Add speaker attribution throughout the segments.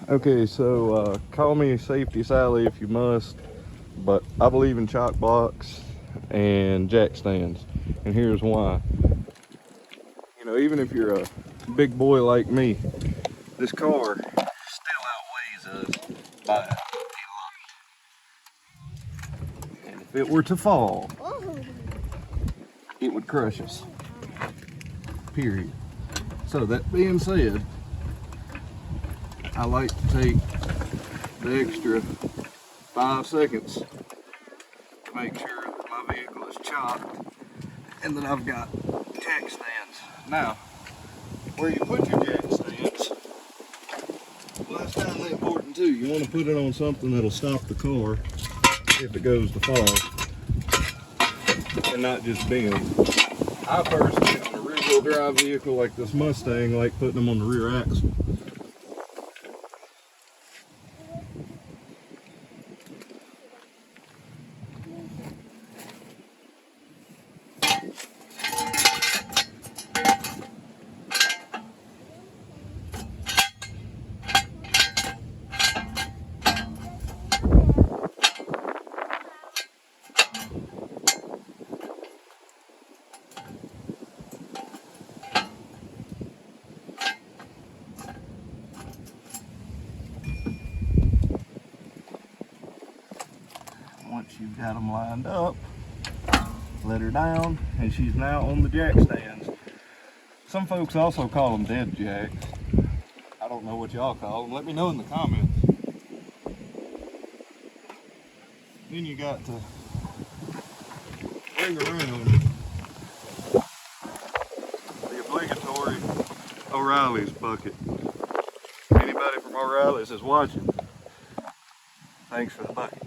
Speaker 1: Okay, so call me Safety Sally if you must, but I believe in chock blocks and jack stands, and here's why. You know, even if you're a big boy like me, this car still outweighs us by a lot. And if it were to fall, it would crush us. Period. So that being said, I like to take the extra 5 seconds to make sure that my vehicle is chocked and that I've got jack stands. Now, where you put your jack stands, well, that's kind of important too. You want to put it on something that'll stop the car if it goes to fall and not just bend. I personally, on a rear-wheel drive vehicle like this Mustang, like putting them on the rear axle. Once you've got them lined up, let her down, and she's now on the jack stands. Some folks also call them dead jacks. I don't know what y'all call them. Let me know in the comments. Then you got to bring around the obligatory O'Reilly's bucket. Anybody from O'Reilly's is watching, thanks for the bucket.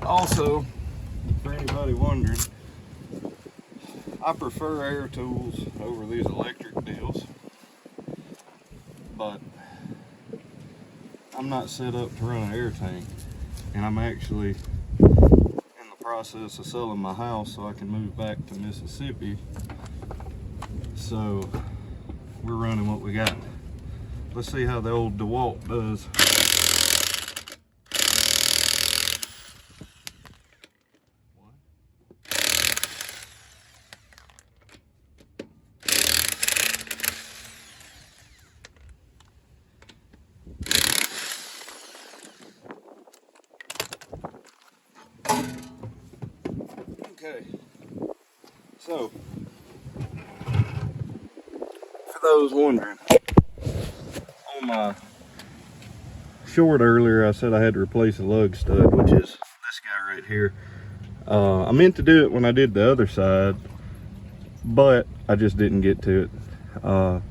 Speaker 1: Also, for anybody wondering, I prefer air tools over these electric deals, but I'm not set up to run an air tank, and I'm actually in the process of selling my house so I can move back to Mississippi. So we're running what we got. Let's see how the old DeWalt does. Okay, so for those wondering, on my short earlier I said I had to replace a lug stud, which is this guy right here. I meant to do it when I did the other side, but I just didn't get to it.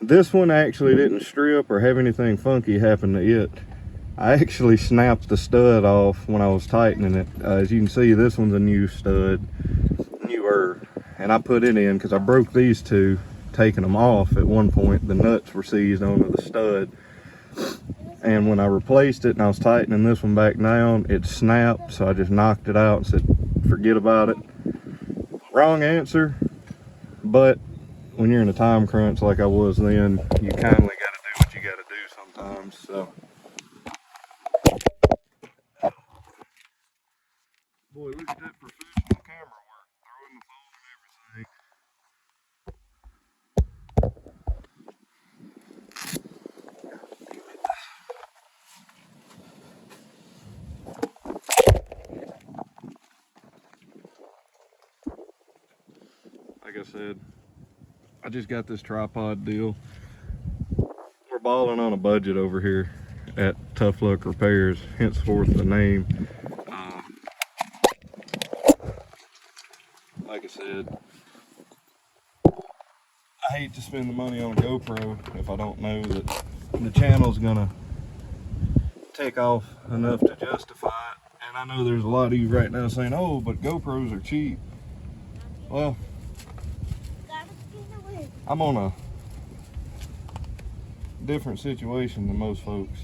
Speaker 1: This one actually didn't strip or have anything funky happen to it. I actually snapped the stud off when I was tightening it. As you can see, this one's a new stud, newer, and I put it in because I broke these two taking them off. At one point the nuts were seized onto the stud, and when I replaced it and I was tightening this one back down, it snapped, so I just knocked it out and said forget about it. Wrong answer, but when you're in a time crunch like I was then, you kindly got to do what you got to do sometimes. So boy, look at that professional camera work, throwing the phone and everything. Like I said, I just got this tripod deal. We're balling on a budget over here at Tough Luck Repairs, henceforth the name. like I said, I hate to spend the money on a GoPro if I don't know that the channel's gonna take off enough to justify it. And I know there's a lot of you right now saying, oh, but GoPros are cheap. Well, I'm on a different situation than most folks.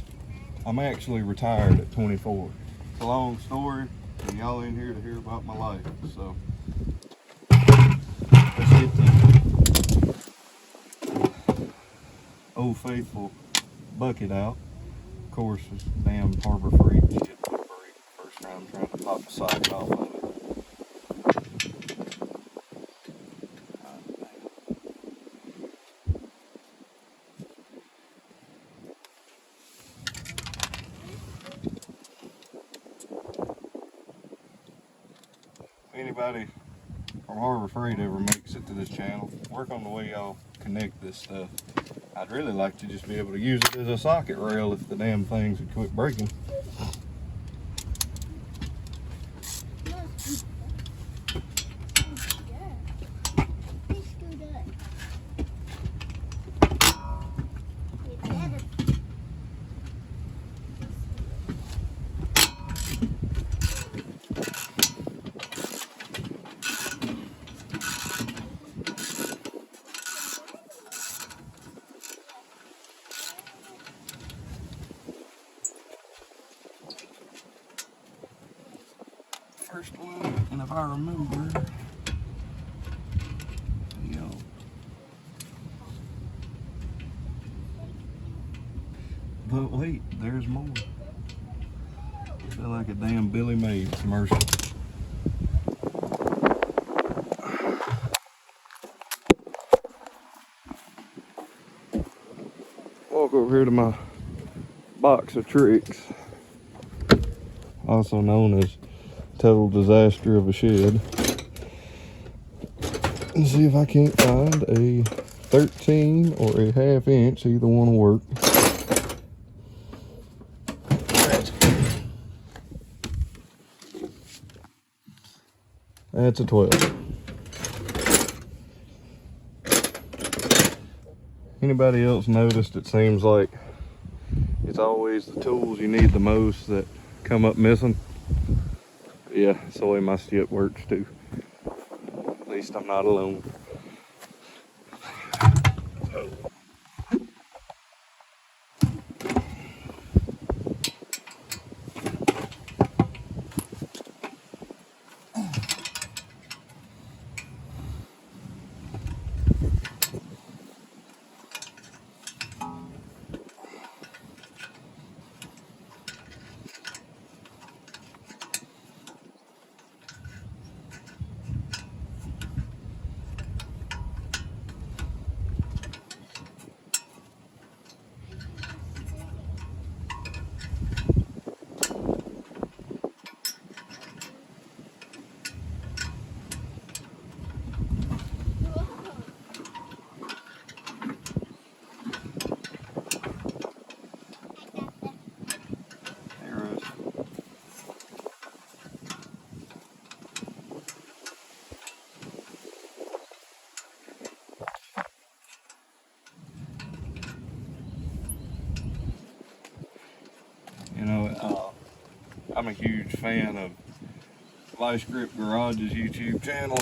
Speaker 1: I'm actually retired at 24. It's a long story, and y'all in here to hear about my life. So let's get the Old Faithful bucket out. Of course, this damn Harbor Freight shit would break first time trying to pop the socket off of it. Anybody from Harbor Freight ever makes it to this channel, work on the way y'all connect this stuff. I'd really like to just be able to use it as a socket rail if the damn things would quit breaking. First one, and if I remember, but wait, there's more. I feel like a damn Billy Mays commercial. Walk over here to my box of tricks, also known as total disaster of a shed, and see if I can't find a 13 or a 1/2 inch. Either one will work. That's a 12. Anybody else noticed it seems like it's always the tools you need the most that come up missing? Yeah, that's the way my shit works too. At least I'm not alone. You know, I'm a huge fan of Vyscript Garage's YouTube channel,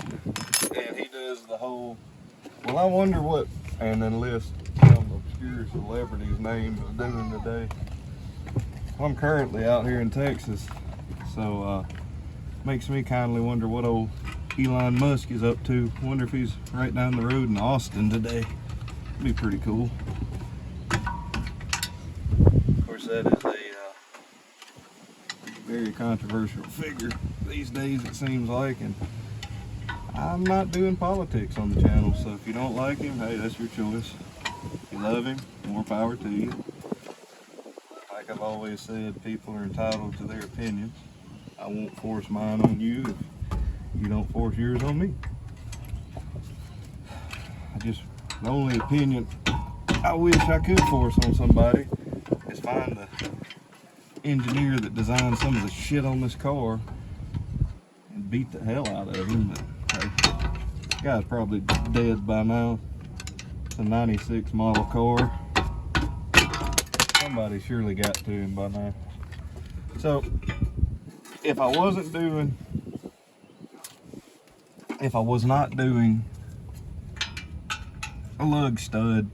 Speaker 1: and he does the whole, well, I wonder what, and then list some obscure celebrities' names of doing today. I'm currently out here in Texas, so makes me kindly wonder what old Elon Musk is up to. Wonder if he's right down the road in Austin today. Be pretty cool. Of course, that is a very controversial figure these days, it seems like, and I'm not doing politics on the channel, so if you don't like him, hey, that's your choice. If you love him, more power to you. Like I've always said, people are entitled to their opinions. I won't force mine on you if you don't force yours on me. The only opinion I wish I could force on somebody is find the engineer that designed some of the shit on this car and beat the hell out of him. But, hey, guy's probably dead by now. It's a 96 model car. Somebody surely got to him by now. So if I was not doing a lug stud,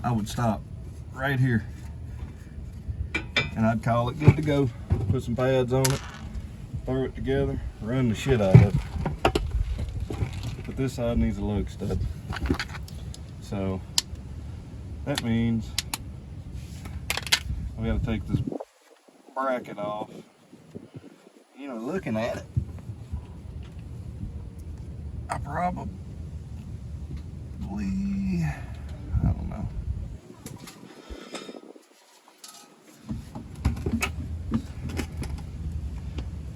Speaker 1: I would stop right here and I'd call it good to go. Put some pads on it, throw it together, run the shit out of it. But this side needs a lug stud. So that means we gotta take this bracket off. You know, looking at it, I probably, I don't know.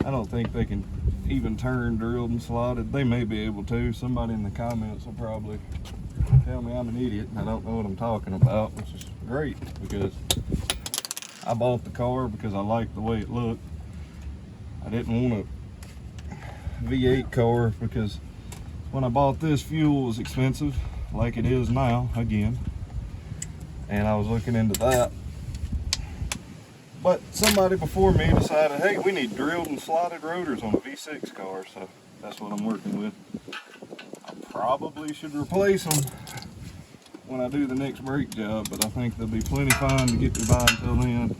Speaker 1: I don't think they can even turn drilled and slotted. They may be able to. Somebody in the comments will probably tell me I'm an idiot and I don't know what I'm talking about, which is great because I bought the car because I liked the way it looked. I didn't want a V8 car because when I bought this, fuel was expensive, like it is now, again. And I was looking into that. But somebody before me decided, hey, we need drilled and slotted rotors on a V6 car, so that's what I'm working with. I probably should replace them when I do the next brake job, but I think they'll be plenty fine to get me by until then.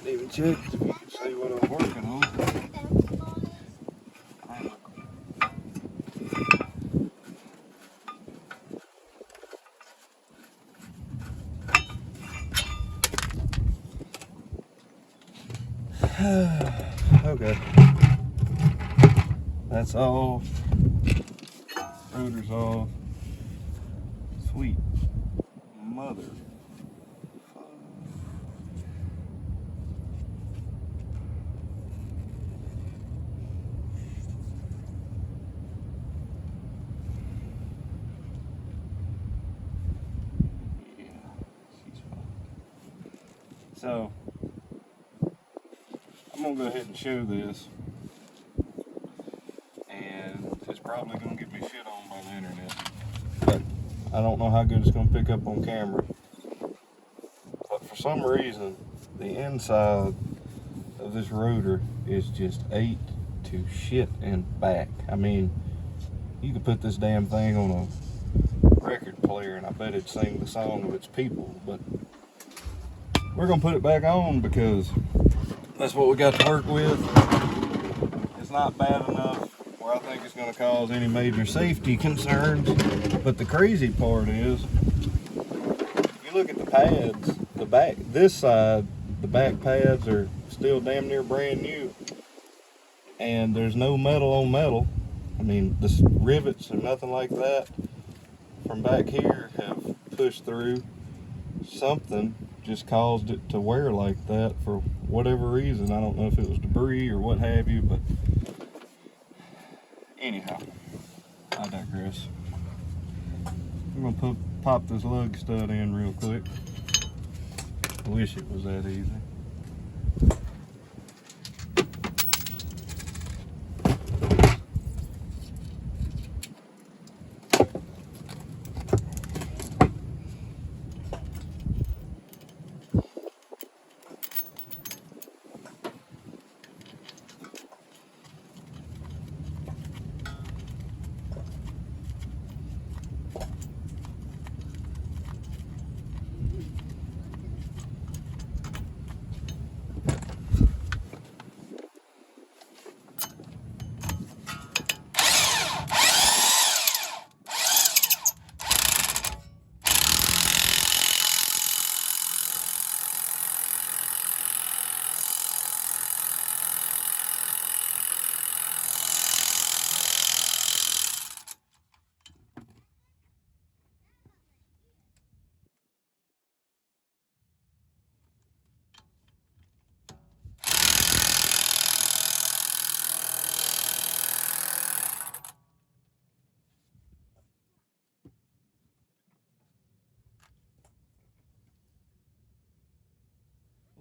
Speaker 1: Even check so you can see what I'm working on. Okay, that's off. Rotor's off. Sweet mother. So, I'm going to go ahead and show this, and it's probably going to get me shit on by the internet, but I don't know how good it's going to pick up on camera. But for some reason, the inside of this rotor is just ate to shit and back. I mean, you could put this damn thing on a record player and I bet it'd sing the song of its people, but we're gonna put it back on because that's what we got to work with. It's not bad enough where I think it's gonna cause any major safety concerns. But the crazy part is, if you look at the pads, the back, this side, the back pads are still damn near brand new. And there's no metal on metal. I mean, the rivets or nothing like that from back here have pushed through. Something just caused it to wear like that for whatever reason. I don't know if it was debris or what have you, but anyhow, I digress. I'm gonna pop this lug stud in real quick. I wish it was that easy.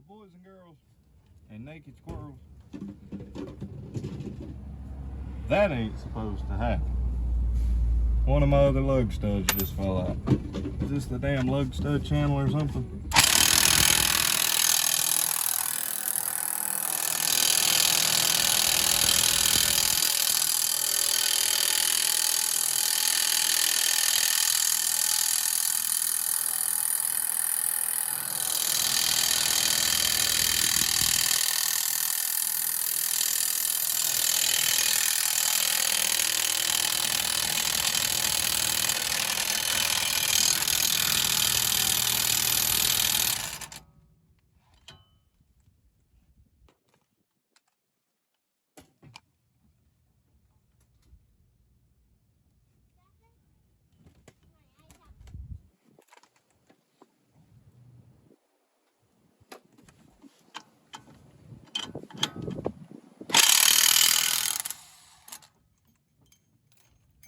Speaker 1: boys and girls and naked squirrels. That ain't supposed to happen. One of my other lug studs just fell out. Is this the damn lug stud channel or something?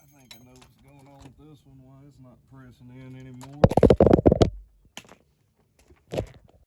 Speaker 1: I think I know what's going on with this one, why it's not pressing in anymore.